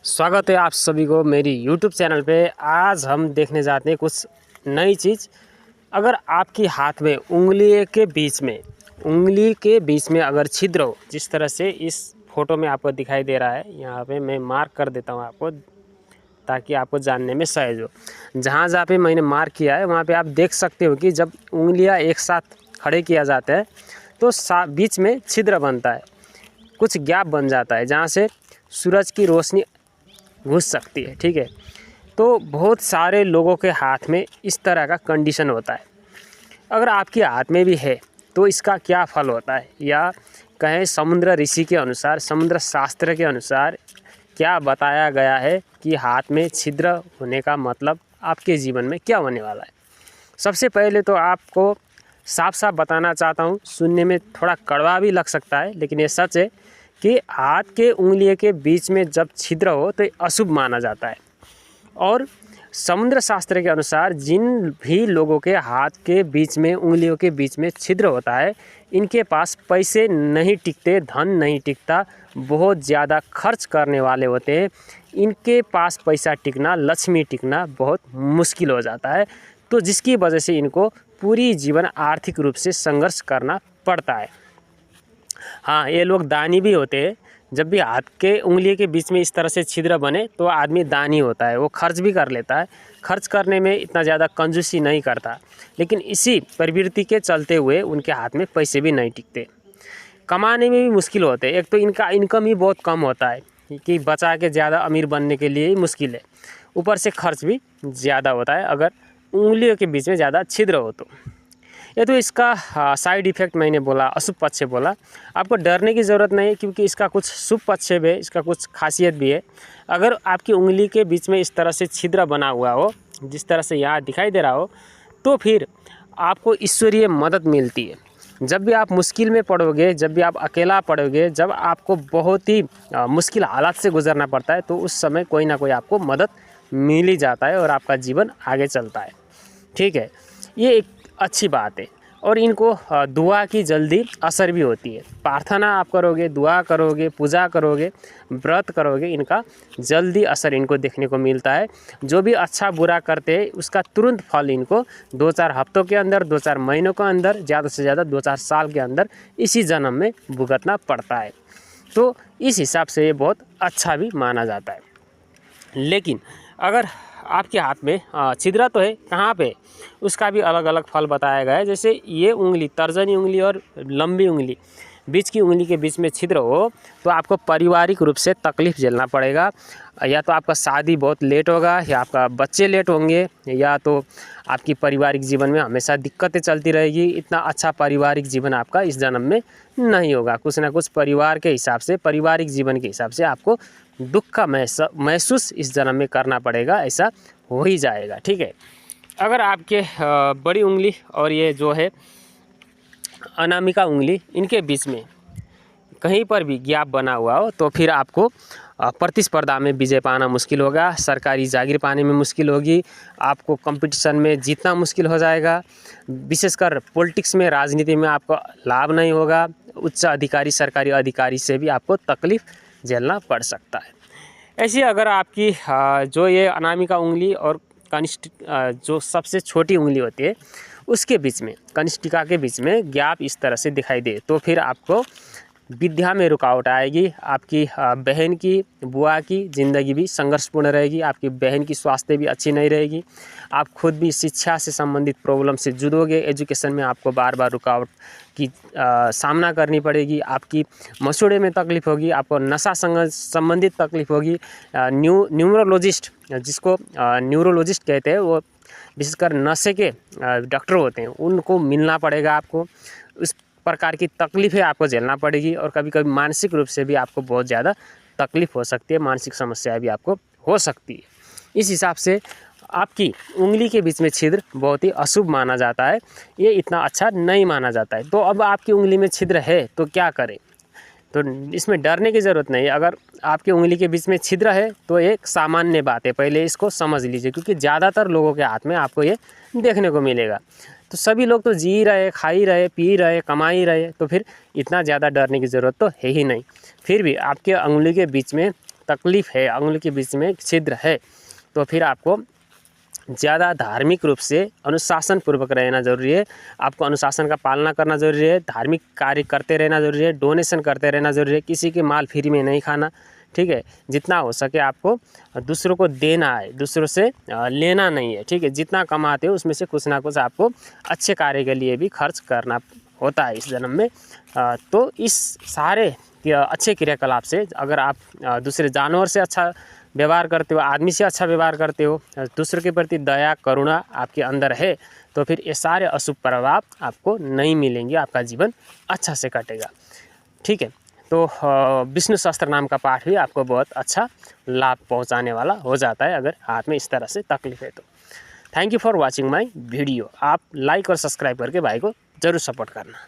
स्वागत है आप सभी को मेरी YouTube चैनल पे। आज हम देखने जाते हैं कुछ नई चीज़। अगर आपकी हाथ में उंगली के बीच में अगर छिद्र हो, जिस तरह से इस फोटो में आपको दिखाई दे रहा है, यहाँ पे मैं मार्क कर देता हूँ आपको ताकि आपको जानने में सहज हो। जहाँ पे मैंने मार्क किया है वहाँ पे आप देख सकते हो कि जब उंगलियाँ एक साथ खड़े किया जाता है तो बीच में छिद्र बनता है, कुछ गैप बन जाता है जहाँ से सूरज की रोशनी घुस सकती है। ठीक है, तो बहुत सारे लोगों के हाथ में इस तरह का कंडीशन होता है। अगर आपके हाथ में भी है तो इसका क्या फल होता है, या कहें समुद्र ऋषि के अनुसार, समुद्र शास्त्र के अनुसार क्या बताया गया है कि हाथ में छिद्र होने का मतलब आपके जीवन में क्या होने वाला है। सबसे पहले तो आपको साफ साफ बताना चाहता हूँ, सुनने में थोड़ा कड़वा भी लग सकता है लेकिन ये सच है कि हाथ के उंगलियों के बीच में जब छिद्र हो तो अशुभ माना जाता है। और समुद्र शास्त्र के अनुसार जिन भी लोगों के हाथ के बीच में, उंगलियों के बीच में छिद्र होता है, इनके पास पैसे नहीं टिकते, धन नहीं टिकता, बहुत ज़्यादा खर्च करने वाले होते हैं। इनके पास पैसा टिकना, लक्ष्मी टिकना बहुत मुश्किल हो जाता है, तो जिसकी वजह से इनको पूरी जीवन आर्थिक रूप से संघर्ष करना पड़ता है। हाँ, ये लोग दानी भी होते हैं। जब भी हाथ के उंगली के बीच में इस तरह से छिद्र बने तो आदमी दानी होता है, वो खर्च भी कर लेता है। खर्च करने में इतना ज़्यादा कंजूसी नहीं करता, लेकिन इसी प्रवृत्ति के चलते हुए उनके हाथ में पैसे भी नहीं टिकते, कमाने में भी मुश्किल होते हैं। एक तो इनका इनकम ही बहुत कम होता है कि बचा के ज़्यादा अमीर बनने के लिए ही मुश्किल है, ऊपर से खर्च भी ज़्यादा होता है अगर उंगलियों के बीच में ज़्यादा छिद्र हो तो। ये तो इसका साइड इफ़ेक्ट मैंने बोला, अशुभ पक्ष बोला। आपको डरने की ज़रूरत नहीं है क्योंकि इसका कुछ शुभ पक्ष भी है, इसका कुछ खासियत भी है। अगर आपकी उंगली के बीच में इस तरह से छिद्र बना हुआ हो, जिस तरह से यहाँ दिखाई दे रहा हो, तो फिर आपको ईश्वरीय मदद मिलती है। जब भी आप मुश्किल में पड़ोगे, जब भी आप अकेला पड़ोगे, जब आपको बहुत ही मुश्किल हालात से गुजरना पड़ता है, तो उस समय कोई ना कोई आपको मदद मिल ही जाता है और आपका जीवन आगे चलता है। ठीक है, ये एक अच्छी बात है। और इनको दुआ की जल्दी असर भी होती है। प्रार्थना आप करोगे, दुआ करोगे, पूजा करोगे, व्रत करोगे, इनका जल्दी असर इनको देखने को मिलता है। जो भी अच्छा बुरा करते हैं उसका तुरंत फल इनको 2-4 हफ्तों के अंदर, 2-4 महीनों के अंदर, ज़्यादा से ज़्यादा 2-4 साल के अंदर इसी जन्म में भुगतना पड़ता है। तो इस हिसाब से ये बहुत अच्छा भी माना जाता है। लेकिन अगर आपके हाथ में छिद्र तो है, कहाँ पे, उसका भी अलग अलग फल बताया गया है। जैसे ये उंगली, तर्जनी उंगली और लंबी उंगली, बीच की उंगली के बीच में छिद्र हो तो आपको पारिवारिक रूप से तकलीफ़ झेलना पड़ेगा। या तो आपका शादी बहुत लेट होगा, या आपका बच्चे लेट होंगे, या तो आपकी पारिवारिक जीवन में हमेशा दिक्कतें चलती रहेगी। इतना अच्छा पारिवारिक जीवन आपका इस जन्म में नहीं होगा। कुछ ना कुछ परिवार के हिसाब से, पारिवारिक जीवन के हिसाब से आपको दुख का महसूस इस जन्म में करना पड़ेगा, ऐसा हो ही जाएगा। ठीक है, अगर आपके बड़ी उंगली और ये जो है अनामिका उंगली, इनके बीच में कहीं पर भी गैप बना हुआ हो तो फिर आपको प्रतिस्पर्धा में विजय पाना मुश्किल होगा, सरकारी जागीर पाने में मुश्किल होगी, आपको कंपटीशन में जीतना मुश्किल हो जाएगा। विशेषकर पॉलिटिक्स में, राजनीति में आपको लाभ नहीं होगा। उच्च अधिकारी, सरकारी अधिकारी से भी आपको तकलीफ़ झेलना पड़ सकता है। ऐसी अगर आपकी जो ये अनामिका उंगली और कनिष्ठ, जो सबसे छोटी उंगली होती है, उसके बीच में, कनिष्ठिका के बीच में गैप इस तरह से दिखाई दे तो फिर आपको विद्या में रुकावट आएगी। आपकी बहन की, बुआ की ज़िंदगी भी संघर्षपूर्ण रहेगी। आपकी बहन की स्वास्थ्य भी अच्छी नहीं रहेगी। आप खुद भी शिक्षा से संबंधित प्रॉब्लम से जूझोगे। एजुकेशन में आपको बार बार रुकावट की सामना करनी पड़ेगी। आपकी मसूड़े में तकलीफ़ होगी, आपको नशा संबंधित तकलीफ़ होगी। न्यूरोलॉजिस्ट, जिसको न्यूरोलॉजिस्ट कहते हैं, वो विशेषकर नशे के डॉक्टर होते हैं, उनको मिलना पड़ेगा आपको। उस प्रकार की तकलीफ़ें आपको झेलना पड़ेगी और कभी कभी मानसिक रूप से भी आपको बहुत ज़्यादा तकलीफ़ हो सकती है, मानसिक समस्याएं भी आपको हो सकती है। इस हिसाब से आपकी उंगली के बीच में छिद्र बहुत ही अशुभ माना जाता है, ये इतना अच्छा नहीं माना जाता है। तो अब आपकी उंगली में छिद्र है तो क्या करें, तो इसमें डरने की ज़रूरत नहीं है। अगर आपकी उंगली के बीच में छिद्र है तो एक सामान्य बात है, पहले इसको समझ लीजिए, क्योंकि ज़्यादातर लोगों के हाथ में आपको ये देखने को मिलेगा। तो सभी लोग तो जी रहे, खा ही रहे, पी रहे, कमा ही रहे, तो फिर इतना ज़्यादा डरने की ज़रूरत तो है ही नहीं। फिर भी आपके उंगली के बीच में तकलीफ़ है, अंगुली के बीच में छिद्र है, तो फिर आपको ज़्यादा धार्मिक रूप से अनुशासन पूर्वक रहना ज़रूरी है। आपको अनुशासन का पालना करना ज़रूरी है, धार्मिक कार्य करते रहना ज़रूरी है, डोनेशन करते रहना ज़रूरी है, किसी के माल फ्री में नहीं खाना, ठीक है। जितना हो सके आपको दूसरों को देना है, दूसरों से लेना नहीं है, ठीक है। जितना कमाते हो उसमें से कुछ ना कुछ आपको अच्छे कार्य के लिए भी खर्च करना होता है इस जन्म में। तो इस सारे अच्छे क्रियाकलाप से अगर आप दूसरे जानवर से अच्छा व्यवहार करते हो, आदमी से अच्छा व्यवहार करते हो, दूसरों के प्रति दया करुणा आपके अंदर है, तो फिर ये सारे अशुभ प्रभाव आपको नहीं मिलेंगे, आपका जीवन अच्छा से कटेगा, ठीक है। तो विष्णु सहस्त्र नाम का पाठ भी आपको बहुत अच्छा लाभ पहुंचाने वाला हो जाता है अगर हाथ में इस तरह से तकलीफ है तो। Thank you for watching my video. आप लाइक और सब्सक्राइब करके भाई को ज़रूर सपोर्ट करना।